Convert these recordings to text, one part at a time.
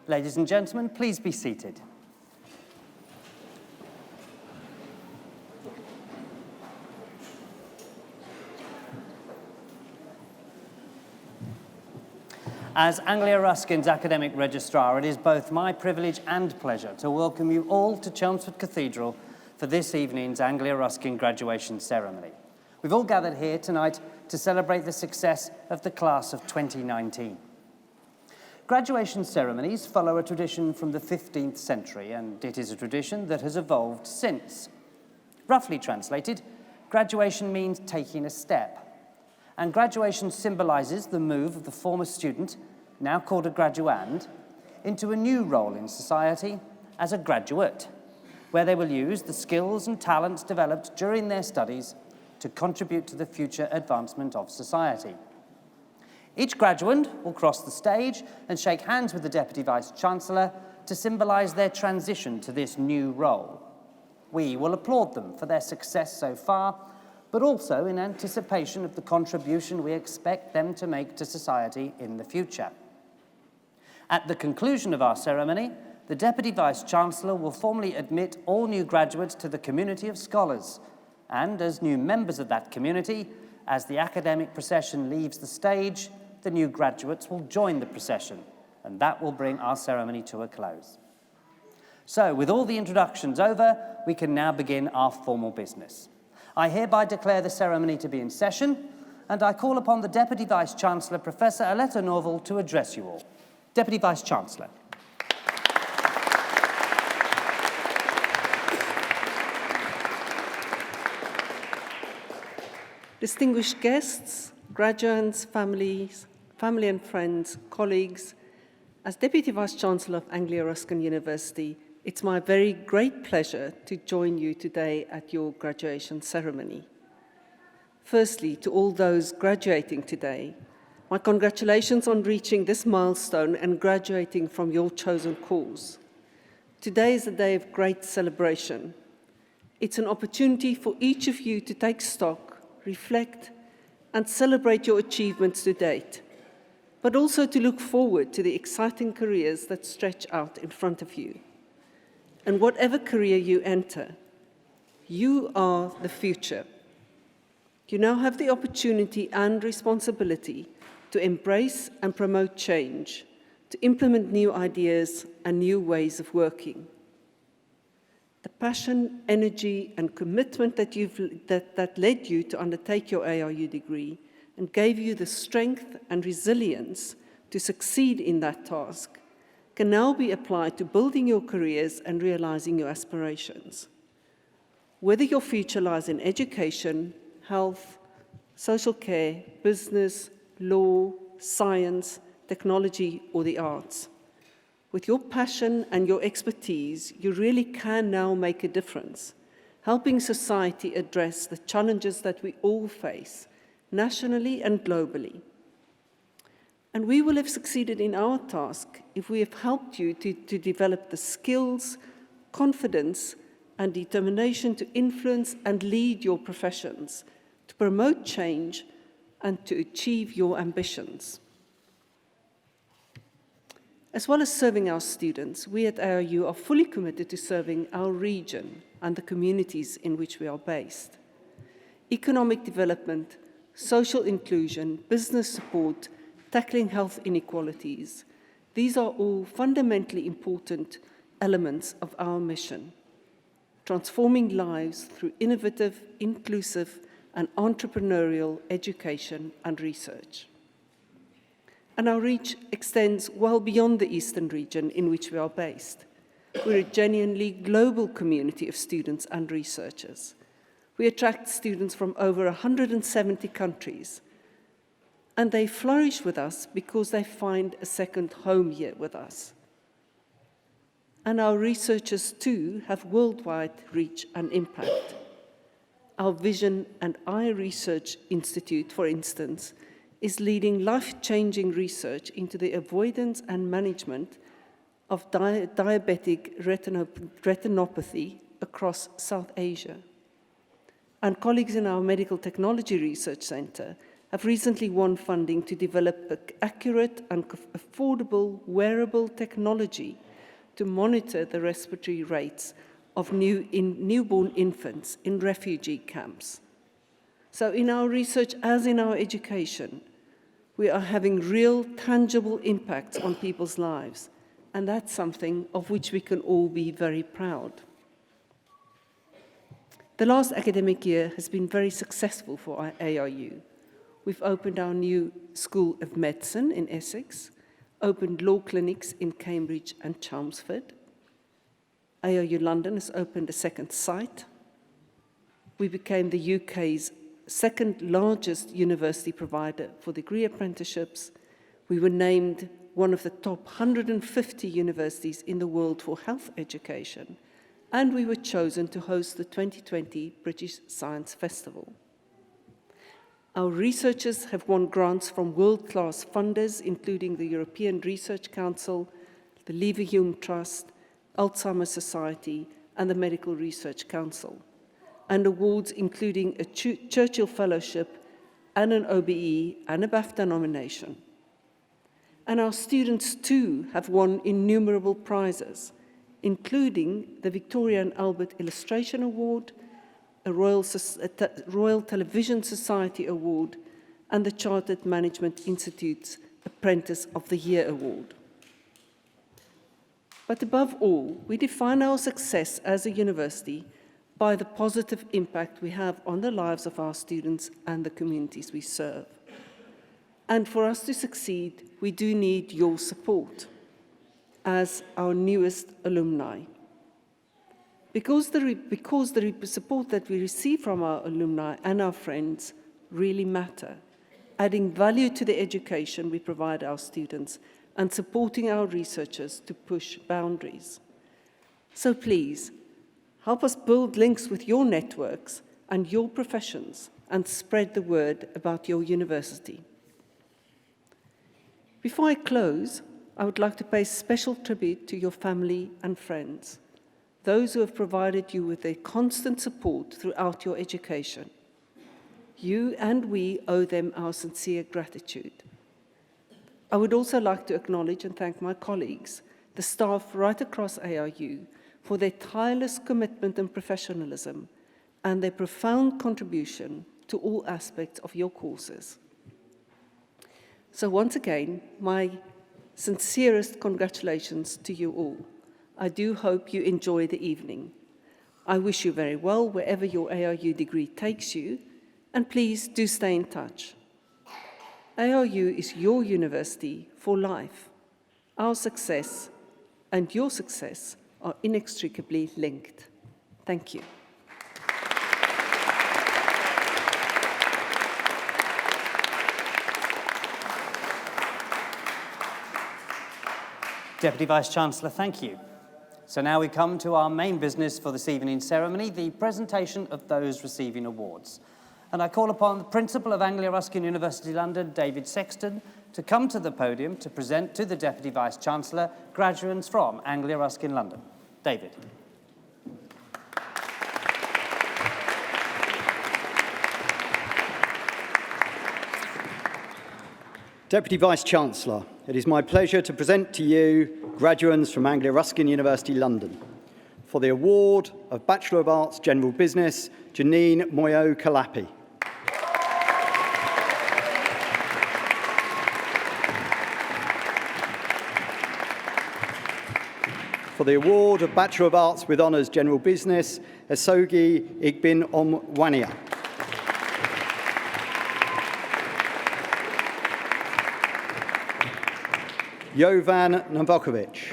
Ladies and gentlemen, please be seated. As Anglia Ruskin's academic registrar, it is both my privilege and pleasure to welcome you all to Chelmsford Cathedral for this evening's Anglia Ruskin graduation ceremony. We've all gathered here tonight to celebrate the success of the class of 2019. Graduation ceremonies follow a tradition from the 15th century, and it is a tradition that has evolved since. Roughly translated, graduation means taking a step. And graduation symbolises the move of the former student, now called a graduand, into a new role in society as a graduate, where they will use the skills and talents developed during their studies to contribute to the future advancement of society. Each graduand will cross the stage and shake hands with the Deputy Vice-Chancellor to symbolise their transition to this new role. We will applaud them for their success so far, but also in anticipation of the contribution we expect them to make to society in the future. At the conclusion of our ceremony, the Deputy Vice-Chancellor will formally admit all new graduates to the community of scholars, and as new members of that community, as the academic procession leaves the stage, the new graduates will join the procession, and that will bring our ceremony to a close. So, with all the introductions over, we can now begin our formal business. I hereby declare the ceremony to be in session, and I call upon the Deputy Vice-Chancellor, Professor Aletta Norval, to address you all. Deputy Vice-Chancellor. Distinguished guests, graduates, family and friends, colleagues, as Deputy Vice-Chancellor of Anglia Ruskin University, it's my very great pleasure to join you today at your graduation ceremony. Firstly, to all those graduating today, my congratulations on reaching this milestone and graduating from your chosen course. Today is a day of great celebration. It's an opportunity for each of you to take stock, reflect, and celebrate your achievements to date, but also to look forward to the exciting careers that stretch out in front of you. And whatever career you enter, you are the future. You now have the opportunity and responsibility to embrace and promote change, to implement new ideas and new ways of working. The passion, energy, and commitment that led you to undertake your ARU degree and gave you the strength and resilience to succeed in that task can now be applied to building your careers and realizing your aspirations. Whether your future lies in education, health, social care, business, law, science, technology, or the arts, with your passion and your expertise, you really can now make a difference, helping society address the challenges that we all face, nationally and globally. And we will have succeeded in our task if we have helped you to develop the skills, confidence, and determination to influence and lead your professions, to promote change, and to achieve your ambitions. As well as serving our students, we at ARU are fully committed to serving our region and the communities in which we are based. Economic development, social inclusion, business support, tackling health inequalities, these are all fundamentally important elements of our mission, transforming lives through innovative, inclusive, and entrepreneurial education and research. And our reach extends well beyond the eastern region in which we are based. We're a genuinely global community of students and researchers. We attract students from over 170 countries, and they flourish with us because they find a second home here with us. And our researchers, too, have worldwide reach and impact. Our Vision and Eye Research Institute, for instance, is leading life-changing research into the avoidance and management of diabetic retinopathy across South Asia. And colleagues in our Medical Technology Research Centre have recently won funding to develop accurate and affordable wearable technology to monitor the respiratory rates of newborn infants in refugee camps. So in our research, as in our education, we are having real, tangible impacts on people's lives, and that's something of which we can all be very proud. The last academic year has been very successful for ARU. We've opened our new School of Medicine in Essex, opened law clinics in Cambridge and Chelmsford. ARU London has opened a second site. We became the UK's second largest university provider for degree apprenticeships. We were named one of the top 150 universities in the world for health education, and we were chosen to host the 2020 British Science Festival. Our researchers have won grants from world-class funders, including the European Research Council, the Leverhulme Trust, Alzheimer's Society, and the Medical Research Council, and awards including a Churchill Fellowship and an OBE and a BAFTA nomination. And our students too have won innumerable prizes, including the Victoria and Albert Illustration Award, a Royal Television Society Award, and the Chartered Management Institute's Apprentice of the Year Award. But above all, we define our success as a university by the positive impact we have on the lives of our students and the communities we serve. And for us to succeed, we do need your support as our newest alumni. Because the support that we receive from our alumni and our friends really matter, adding value to the education we provide our students and supporting our researchers to push boundaries. So please, help us build links with your networks and your professions and spread the word about your university. Before I close, I would like to pay special tribute to your family and friends, those who have provided you with their constant support throughout your education. You and we owe them our sincere gratitude. I would also like to acknowledge and thank my colleagues, the staff right across ARU, for their tireless commitment and professionalism and their profound contribution to all aspects of your courses. So once again, my sincerest congratulations to you all. I do hope you enjoy the evening. I wish you very well wherever your ARU degree takes you, and please do stay in touch. ARU is your university for life. Our success and your success are inextricably linked. Thank you. Deputy Vice-Chancellor, thank you. So now we come to our main business for this evening's ceremony, the presentation of those receiving awards. And I call upon the Principal of Anglia Ruskin University London, David Sexton, to come to the podium to present to the Deputy Vice-Chancellor graduates from Anglia Ruskin London. David. Deputy Vice-Chancellor, it is my pleasure to present to you graduates from Anglia Ruskin University London for the award of Bachelor of Arts General Business, Janine Moyo-Kalapi. For the award of Bachelor of Arts with Honours General Business, Esogi Igbin Omwania. Jovan Novakovic.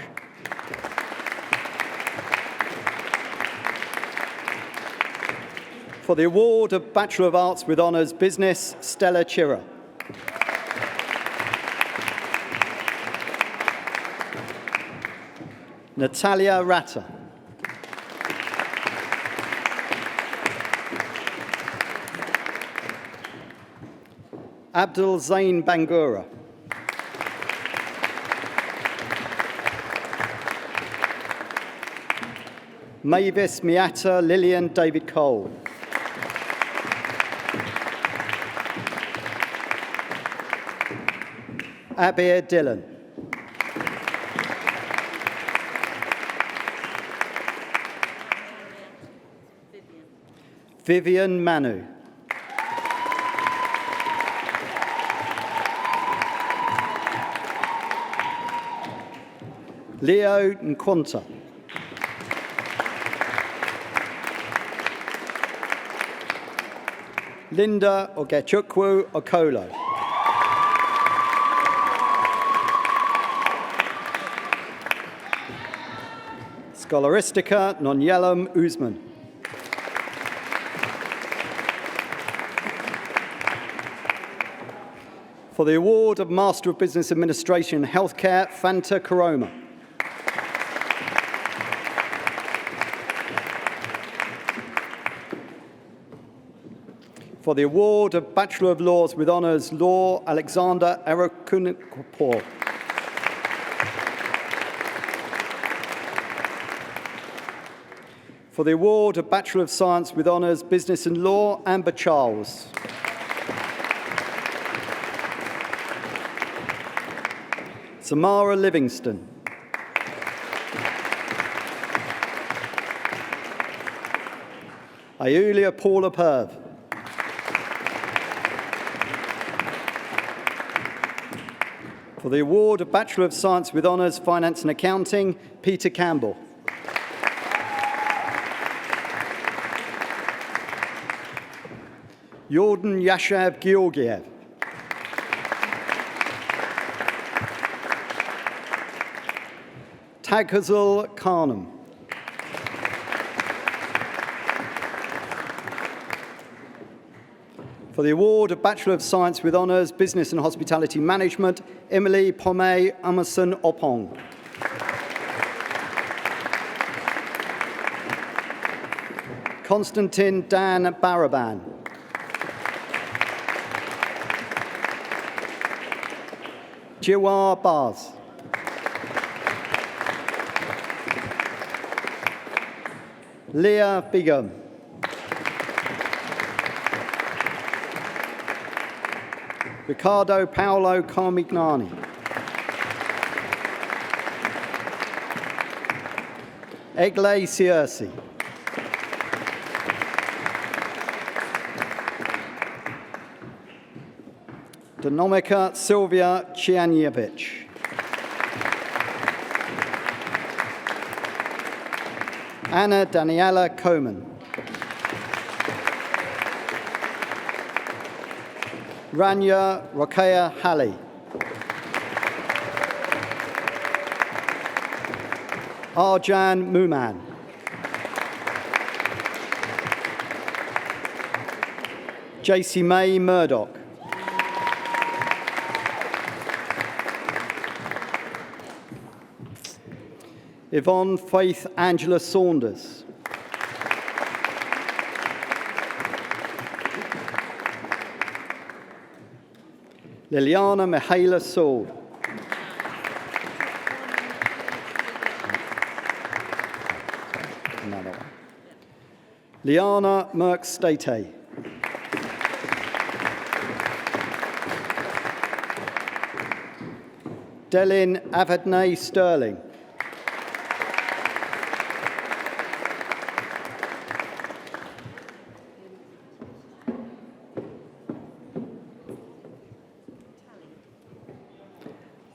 For the award of Bachelor of Arts with Honours Business, Stella Chira. Natalia Ratta. Abdul Zain Bangura. Mavis Miata Lillian David Cole. Abir Dillon. Vivian Manu. Leo Nkwanta. Linda Ogechukwu Okolo. Scholaristica Nonyelam Usman. For the award of Master of Business Administration in Healthcare, Fanta Karoma. For the award of Bachelor of Laws with Honours Law, Alexander Erakunipor. For the award of Bachelor of Science with Honours Business and Law, Amber Charles. Samara Livingston. Iulia Paula Perv. For the award of Bachelor of Science with Honours Finance and Accounting, Peter Campbell. Yordan Yashav Georgiev. Taghazul Khanum. For the award of Bachelor of Science with Honours Business and Hospitality Management, Emily Pomei Emerson Opong. Konstantin Dan Baraban. Jiwar Baz. Leah Bigum. Ricardo Paolo Carmignani. Egle Siersi. Danomika Sylvia Cianiewicz. Anna Daniela Coman. Rania Rokeya Halley. Arjan Muman. JC May Murdoch. Yvonne Faith Angela Saunders. Liliana Mihaela Saul. Another one. Liana Merck State. Delin Avadnay Sterling.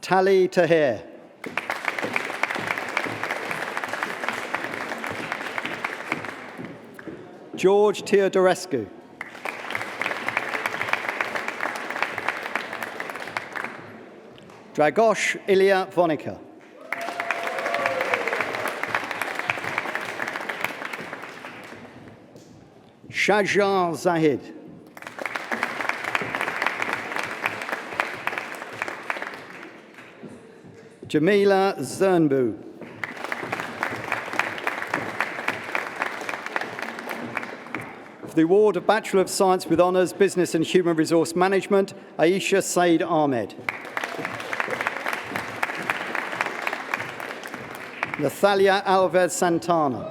Tali Tahir. George Teodorescu. Dragosh Ilya Vonica. Shajar Zahid. Jamila Zernbu. For the award of Bachelor of Science with Honours Business and Human Resource Management, Aisha Said Ahmed. Nathalia Alves Santana.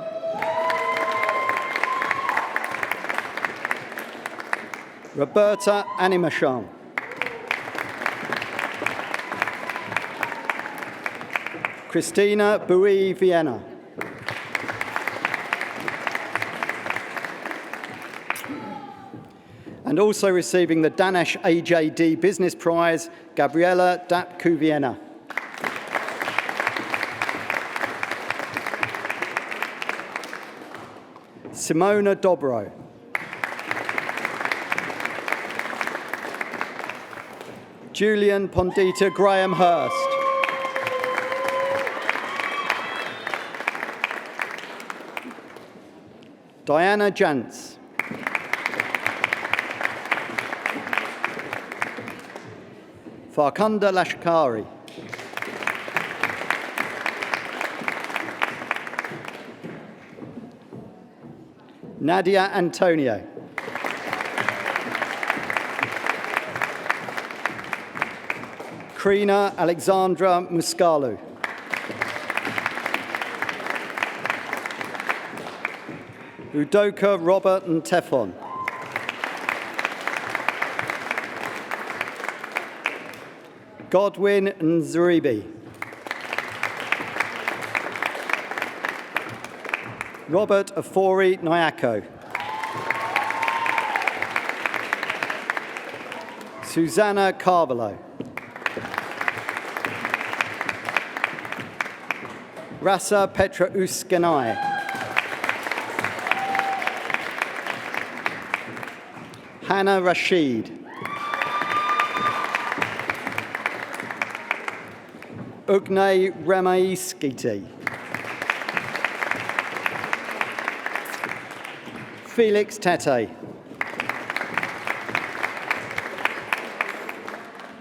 Roberta Animasham. Christina Bui Vienna. And also receiving the Danish AJD Business Prize, Gabriela Dapku-Vienna. Simona Dobro. Julian Pondita Graham Hurst. Diana Jantz. Farkunda Lashkari. Nadia Antonio. Krina Alexandra Muscalu. Udoka Robert Ntefon. Godwin Nzuribi. Robert Afori Nyako. Susanna Carvalho. Rasa Petra Uskanai. Hannah Rashid. Ugne Ramaiskiti. Felix Tete.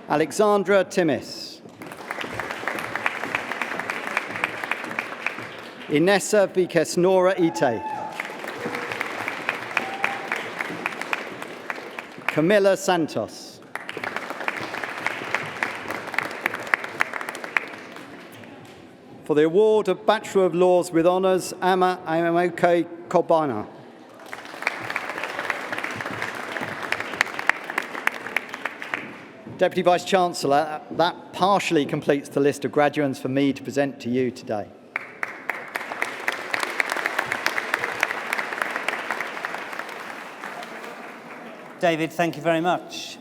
Alexandra Timmis. Inessa Vikesnora Ite. Camilla Santos. For the award of Bachelor of Laws with Honours, Ama Amamoke Kobana. Deputy Vice-Chancellor, that partially completes the list of graduates for me to present to you today. David, thank you very much.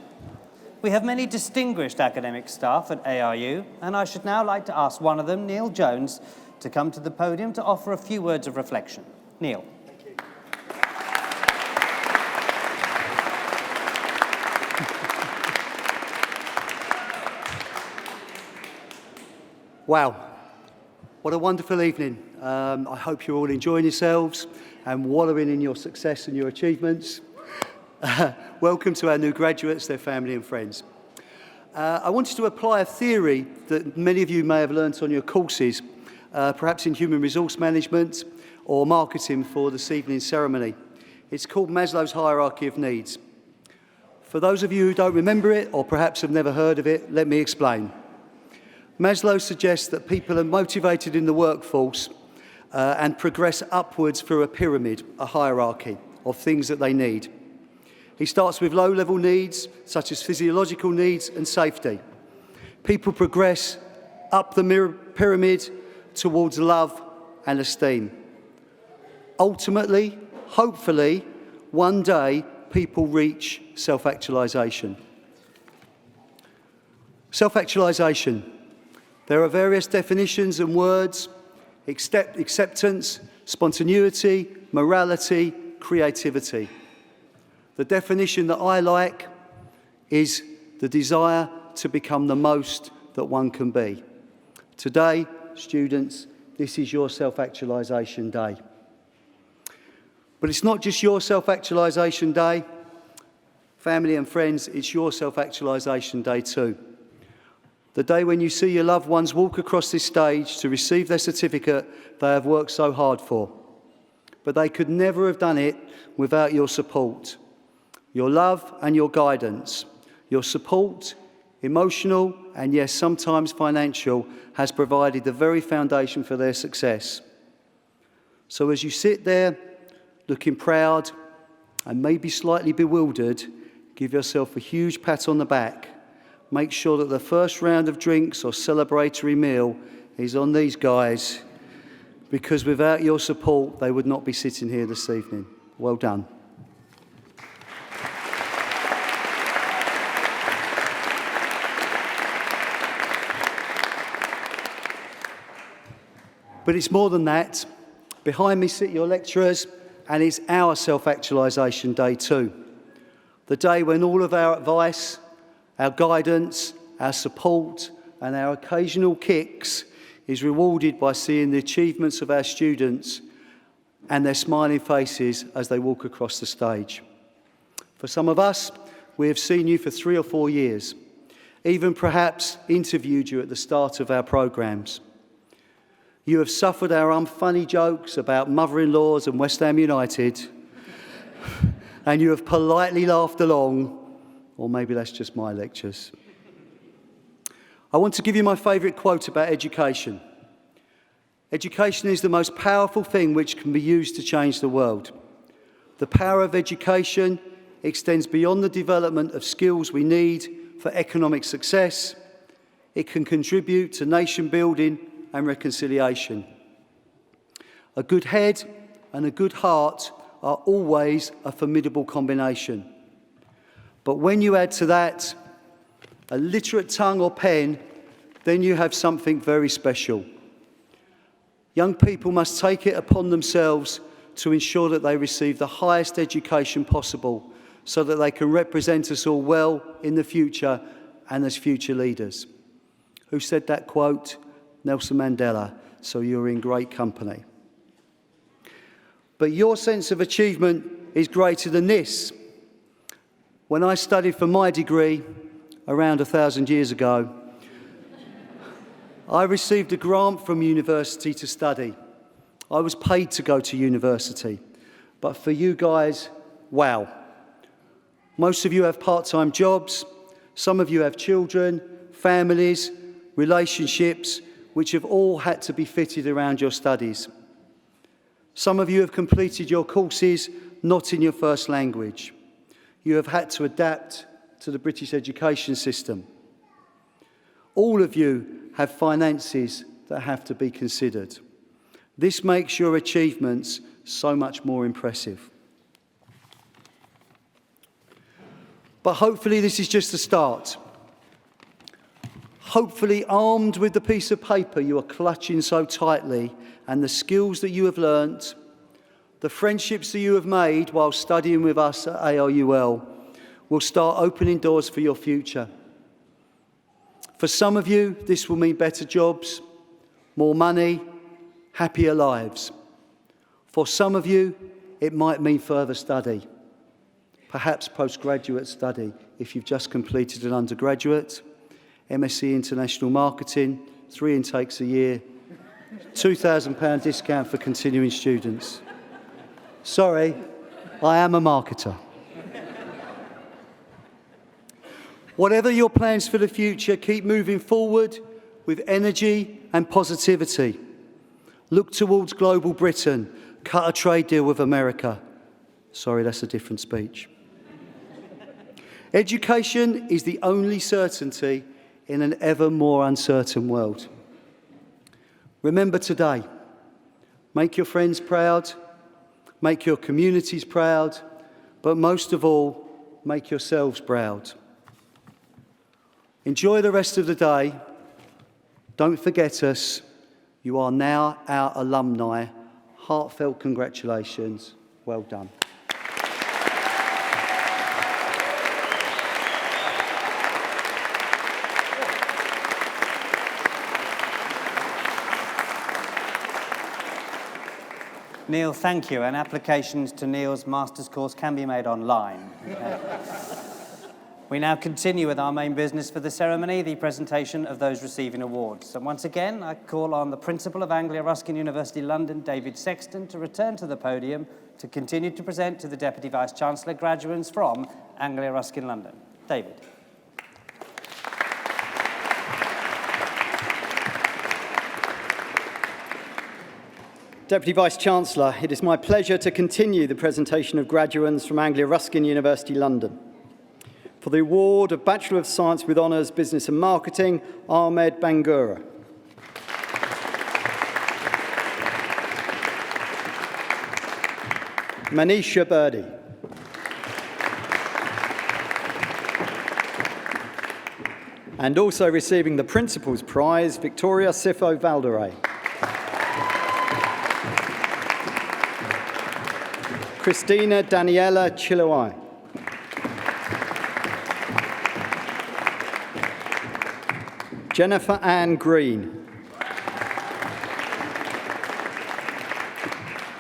We have many distinguished academic staff at ARU, and I should now like to ask one of them, Neil Jones, to come to the podium to offer a few words of reflection. Neil. Thank you. Wow, what a wonderful evening. I hope you're all enjoying yourselves and wallowing in your success and your achievements. Welcome to our new graduates, their family and friends. I wanted to apply a theory that many of you may have learnt on your courses, perhaps in human resource management or marketing for this evening's ceremony. It's called Maslow's hierarchy of needs. For those of you who don't remember it or perhaps have never heard of it, let me explain. Maslow suggests that people are motivated in the workforce and progress upwards through a pyramid, a hierarchy of things that they need. He starts with low-level needs, such as physiological needs and safety. People progress up the pyramid towards love and esteem. Ultimately, hopefully, one day, people reach self-actualization. Self-actualization. There are various definitions and words: acceptance, spontaneity, morality, creativity. The definition that I like is the desire to become the most that one can be. Today, students, this is your self-actualization day. But it's not just your self-actualization day. Family and friends, it's your self-actualization day too. The day when you see your loved ones walk across this stage to receive their certificate they have worked so hard for. But they could never have done it without your support. Your love and your guidance, your support, emotional and yes, sometimes financial, has provided the very foundation for their success. So as you sit there looking proud and maybe slightly bewildered, give yourself a huge pat on the back. Make sure that the first round of drinks or celebratory meal is on these guys, because without your support, they would not be sitting here this evening. Well done. But it's more than that. Behind me sit your lecturers, and it's our self-actualisation day too. The day when all of our advice, our guidance, our support, and our occasional kicks is rewarded by seeing the achievements of our students and their smiling faces as they walk across the stage. For some of us, we have seen you for 3 or 4 years, even perhaps interviewed you at the start of our programmes. You have suffered our unfunny jokes about mother-in-laws and West Ham United, and you have politely laughed along, or maybe that's just my lectures. I want to give you my favourite quote about education. Education is the most powerful thing which can be used to change the world. The power of education extends beyond the development of skills we need for economic success. It can contribute to nation building and reconciliation. A good head and a good heart are always a formidable combination. But when you add to that a literate tongue or pen, then you have something very special. Young people must take it upon themselves to ensure that they receive the highest education possible so that they can represent us all well in the future and as future leaders. Who said that quote? Nelson Mandela. So you're in great company. But your sense of achievement is greater than this. When I studied for my degree around 1,000 years ago, I received a grant from university to study. I was paid to go to university. But for you guys, wow. Most of you have part-time jobs. Some of you have children, families, relationships, which have all had to be fitted around your studies. Some of you have completed your courses not in your first language. You have had to adapt to the British education system. All of you have finances that have to be considered. This makes your achievements so much more impressive. But hopefully this is just the start. Hopefully, armed with the piece of paper you are clutching so tightly and the skills that you have learnt, the friendships that you have made while studying with us at ARUL will start opening doors for your future. For some of you, this will mean better jobs, more money, happier lives. For some of you, it might mean further study, perhaps postgraduate study if you've just completed an undergraduate, MSc International Marketing, 3 intakes a year, £2,000 discount for continuing students. Sorry, I am a marketer. Whatever your plans for the future, keep moving forward with energy and positivity. Look towards global Britain, cut a trade deal with America. Sorry, that's a different speech. Education is the only certainty in an ever more uncertain world. Remember today, make your friends proud, make your communities proud, but most of all, make yourselves proud. Enjoy the rest of the day. Don't forget us. You are now our alumni. Heartfelt congratulations. Well done. Neil, thank you. And applications to Neil's master's course can be made online. We now continue with our main business for the ceremony, the presentation of those receiving awards. And once again, I call on the Principal of Anglia Ruskin University London, David Sexton, to return to the podium to continue to present to the Deputy Vice-Chancellor graduates from Anglia Ruskin London. David. Deputy Vice-Chancellor, it is my pleasure to continue the presentation of graduates from Anglia Ruskin University London. For the award of Bachelor of Science with Honours, Business and Marketing, Ahmed Bangura. Manisha Birdie. And also receiving the Principal's Prize, Victoria Sifo Valderay. Christina Daniela Chiloai. Jennifer Ann Green.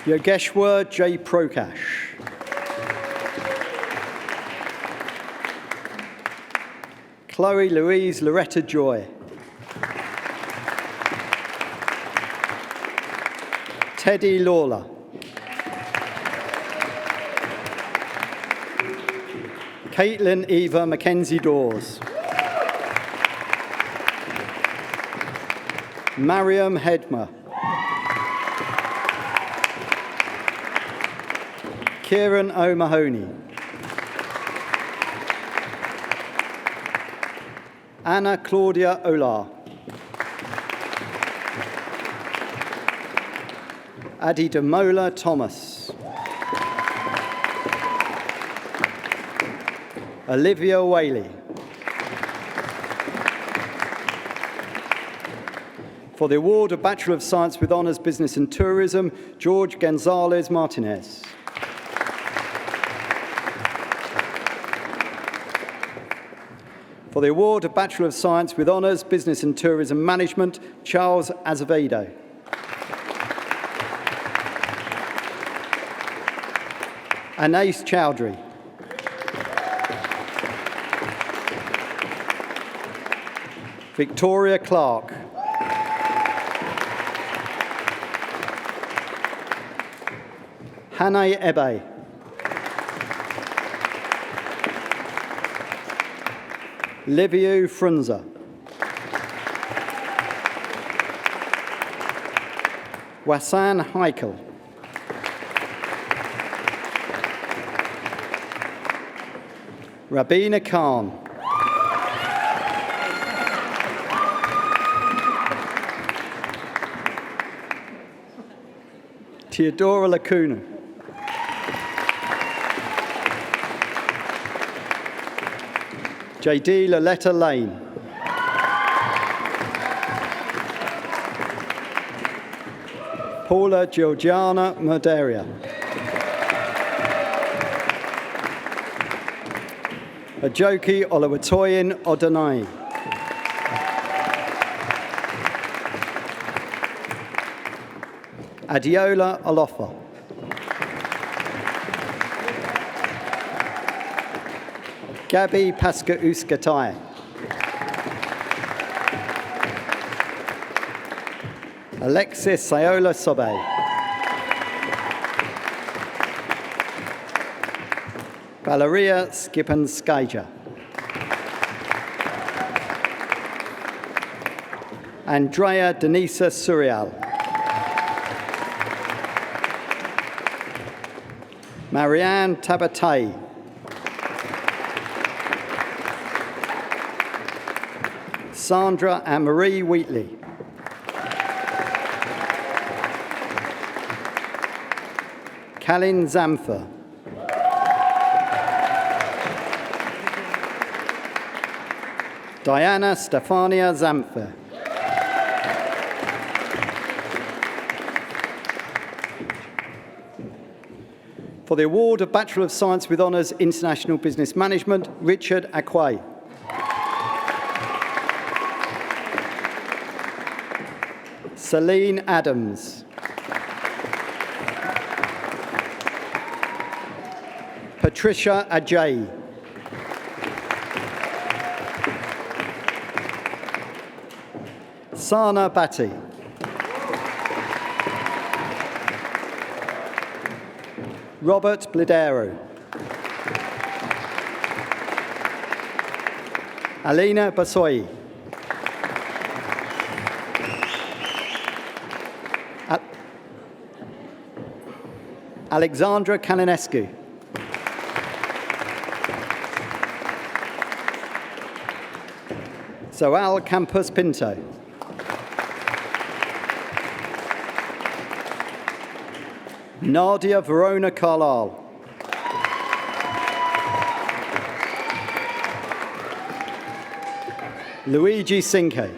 Yogeshwar J. Prakash. Chloe Louise Loretta Joy. Teddy Lawler. Caitlin Eva Mackenzie Dawes. Mariam Hedmer. Kieran O'Mahony. Anna Claudia Olar. Adi Demola Thomas. Olivia Whaley. For the award of Bachelor of Science with Honours Business and Tourism, George Gonzalez Martinez. For the award of Bachelor of Science with Honours Business and Tourism Management, Charles Azevedo. Anais Chowdhury. Victoria Clark. Hannah Ebe. Liviu Frunza. Wasan Heikel. Rabina Khan. Theodora Lacuna. J.D. Loletta Lane. Paula Georgiana Murderia. Ajoki Olawatoyin Odonai. Adiola Olofa. Gabby Pasca Uskatai. Alexis Sayola Sobe. Valeria Skipanskaja. Andrea Denisa Surial. Marianne Tabatai. Sandra Anne-Marie Wheatley. Kalin Zamfer. Diana Stefania Zamfer. For the award of Bachelor of Science with Honours International Business Management, Richard Acquay. Celine Adams. Patricia Ajay. Sana Bhatti. Robert Bledero. Alina Basoyi. Alexandra Kalinescu. Zoal Campos Pinto. Nadia Verona Carlisle. Luigi Cinque.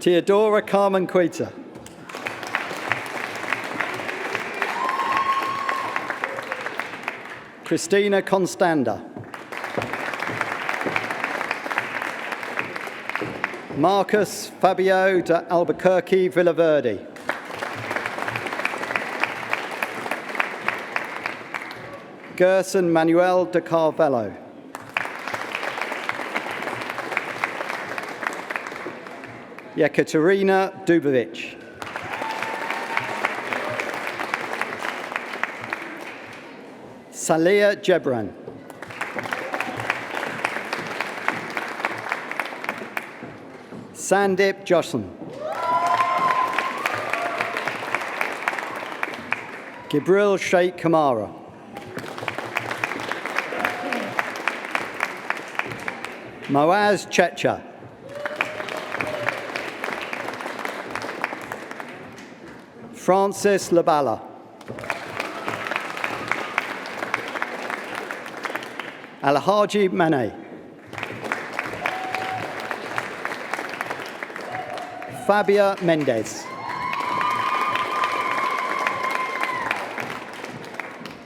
Teodora Carmen Queta. Christina Constanda. Marcus Fabio de Albuquerque Villaverde. Gerson Manuel de Carvalho. Yekaterina Dubovic. Salia Gebran. Sandip Johnson. Gibril Sheikh Kamara. Moaz Checha. Francis Labala. Alhaji Mane. Fabia Mendez.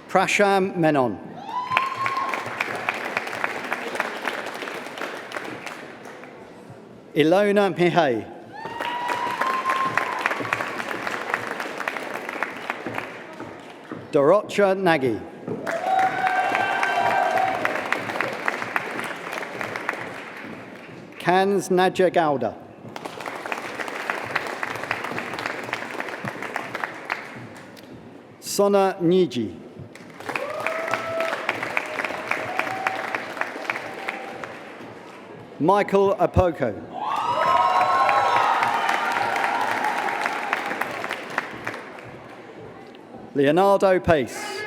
Prasham Menon. Ilona Mihai. Dorocha Nagy. Kans Nadja Gouda. Sona Niji. Michael Apoko. Leonardo Pace.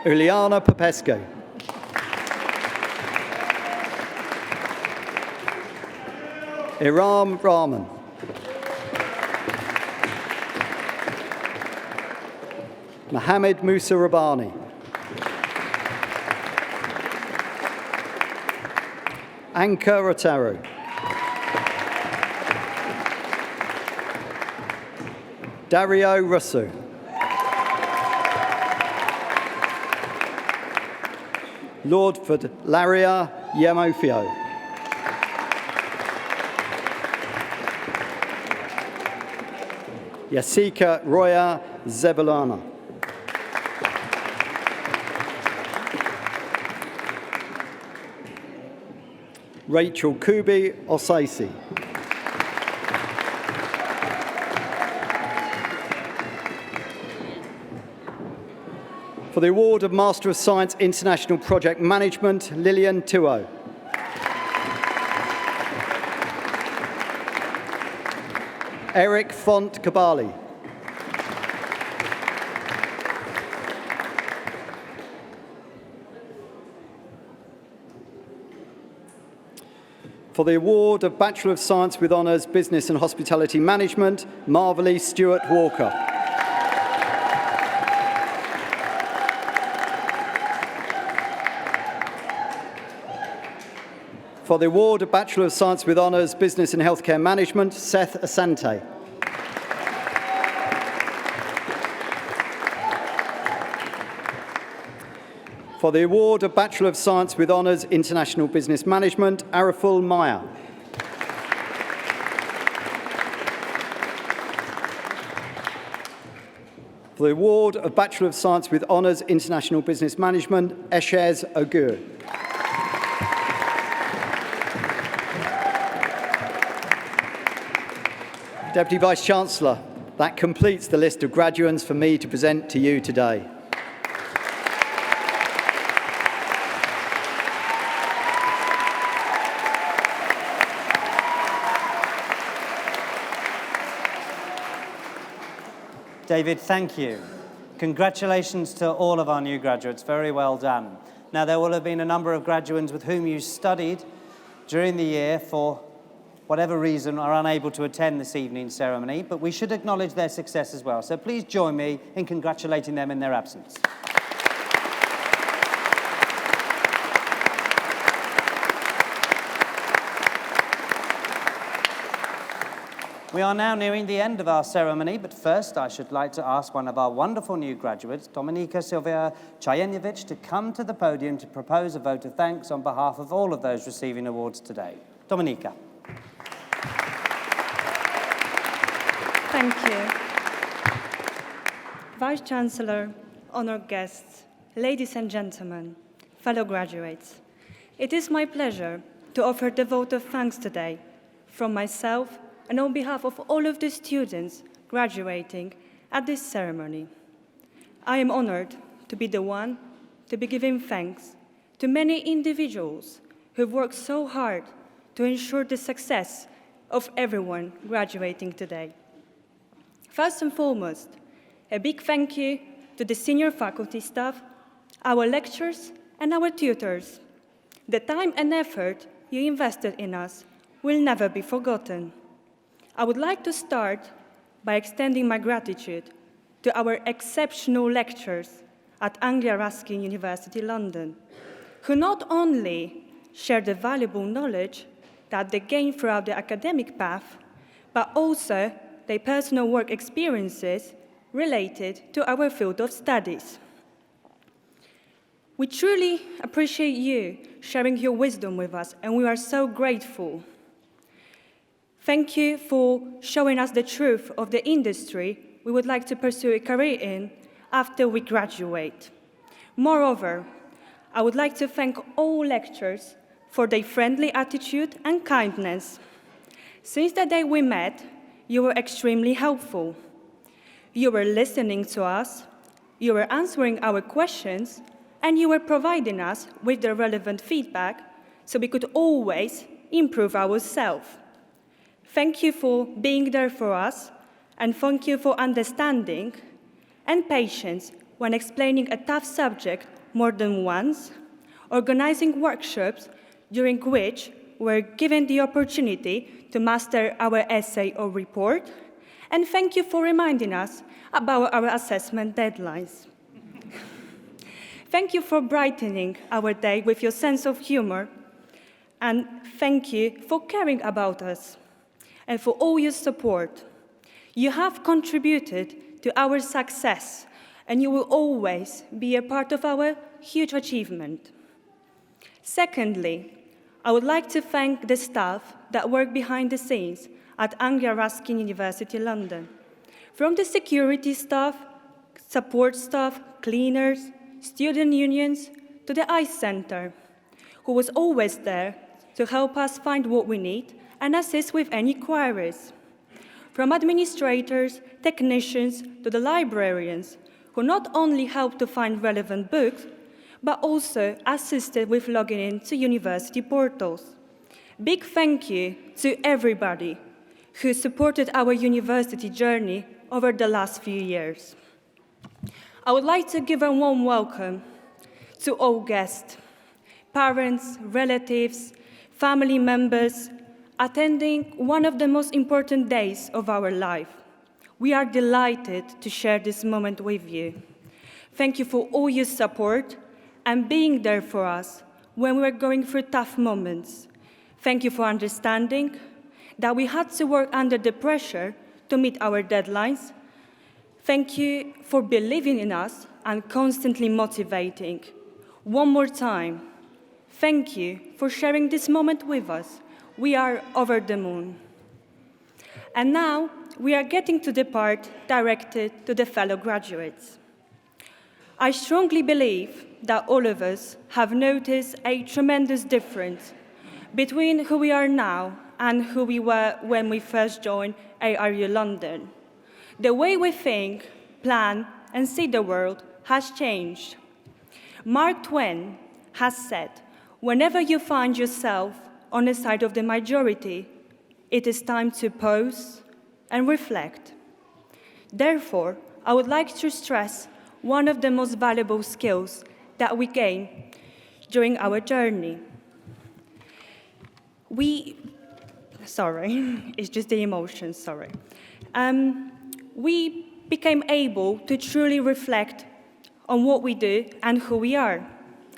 Uliana Popesco. Iram Rahman. Mohammed Musa Rabani. Anka Rotaro. Dario Russo. Lordford Laria Yamofio. Yasika Roya Zebulana. Rachel Kubi Osaisi. For the award of Master of Science International Project Management, Lillian Tuo. Eric Font Kabali. For the award of Bachelor of Science with Honours Business and Hospitality Management, Marvelly Stewart Walker. For the award of Bachelor of Science with Honours Business and Healthcare Management, Seth Asante. For the award of Bachelor of Science with Honours International Business Management, Araful Maya. For the award of Bachelor of Science with Honours International Business Management, Eshez Ogur. Deputy Vice-Chancellor, that completes the list of graduands for me to present to you today. David, thank you. Congratulations to all of our new graduates. Very well done. Now, there will have been a number of graduates with whom you studied during the year for whatever reason are unable to attend this evening's ceremony, but we should acknowledge their success as well. So please join me in congratulating them in their absence. We are now nearing the end of our ceremony, but first I should like to ask one of our wonderful new graduates, Dominika Silvia Chajenjevic, to come to the podium to propose a vote of thanks on behalf of all of those receiving awards today. Dominika. Thank you. Vice-Chancellor, honoured guests, ladies and gentlemen, fellow graduates, it is my pleasure to offer the vote of thanks today from myself and on behalf of all of the students graduating at this ceremony. I am honoured to be the one to be giving thanks to many individuals who've worked so hard to ensure the success of everyone graduating today. First and foremost, a big thank you to the senior faculty staff, our lecturers, and our tutors. The time and effort you invested in us will never be forgotten. I would like to start by extending my gratitude to our exceptional lecturers at Anglia Ruskin University London, who not only share the valuable knowledge that they gain throughout the academic path, but also their personal work experiences related to our field of studies. We truly appreciate you sharing your wisdom with us, and we are so grateful. Thank you for showing us the truth of the industry we would like to pursue a career in after we graduate. Moreover, I would like to thank all lecturers for their friendly attitude and kindness. Since the day we met, you were extremely helpful. You were listening to us, you were answering our questions, and you were providing us with the relevant feedback so we could always improve ourselves. Thank you for being there for us, and thank you for understanding and patience when explaining a tough subject more than once, organizing workshops during which we're given the opportunity to master our essay or report, and thank you for reminding us about our assessment deadlines. Thank you for brightening our day with your sense of humor, and thank you for caring about us and for all your support. You have contributed to our success, and you will always be a part of our huge achievement. Secondly, I would like to thank the staff that work behind the scenes at Anglia Ruskin University London. From the security staff, support staff, cleaners, student unions, to the ICE Centre, who was always there to help us find what we need and assist with any queries. From administrators, technicians, to the librarians, who not only helped to find relevant books, but also assisted with logging in to university portals. Big thank you to everybody who supported our university journey over the last few years. I would like to give a warm welcome to all guests, parents, relatives, family members, attending one of the most important days of our life. We are delighted to share this moment with you. Thank you for all your support and being there for us when we were going through tough moments. Thank you for understanding that we had to work under the pressure to meet our deadlines. Thank you for believing in us and constantly motivating. One more time, thank you for sharing this moment with us. We are over the moon. And now, we are getting to the part directed to the fellow graduates. I strongly believe that all of us have noticed a tremendous difference between who we are now and who we were when we first joined ARU London. The way we think, plan, and see the world has changed. Mark Twain has said, "Whenever you find yourself on the side of the majority, it is time to pause and reflect." Therefore, I would like to stress one of the most valuable skills that we gain during our journey. It's just the emotions, sorry. We became able to truly reflect on what we do and who we are.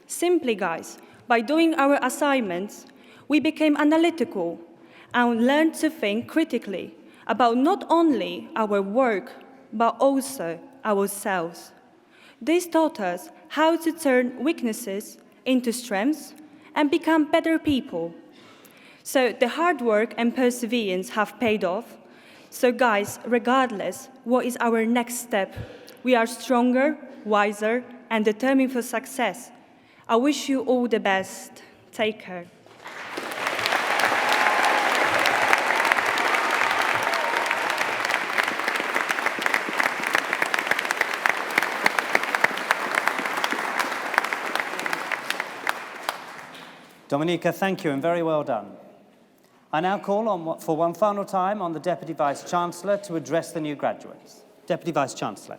Simply, guys, by doing our assignments, we became analytical and learned to think critically about not only our work, but also ourselves. This taught us how to turn weaknesses into strengths and become better people. So the hard work and perseverance have paid off. So guys, regardless what is our next step, we are stronger, wiser, and determined for success. I wish you all the best. Take care. Dominica, thank you and very well done. I now call on, for one final time, on the Deputy Vice-Chancellor to address the new graduates. Deputy Vice-Chancellor.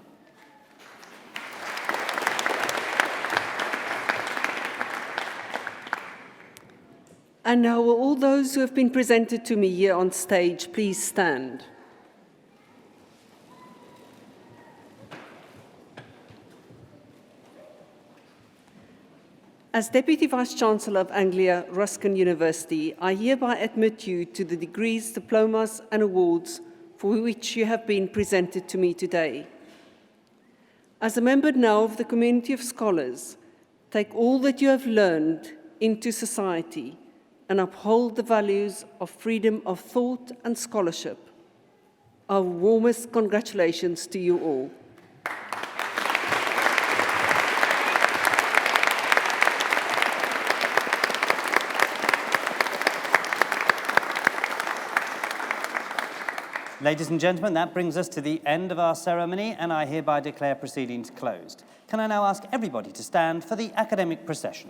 And now will all those who have been presented to me here on stage please stand. As Deputy Vice-Chancellor of Anglia Ruskin University, I hereby admit you to the degrees, diplomas and awards for which you have been presented to me today. As a member now of the community of scholars, take all that you have learned into society and uphold the values of freedom of thought and scholarship. Our warmest congratulations to you all. Ladies and gentlemen, that brings us to the end of our ceremony, and I hereby declare proceedings closed. Can I now ask everybody to stand for the academic procession?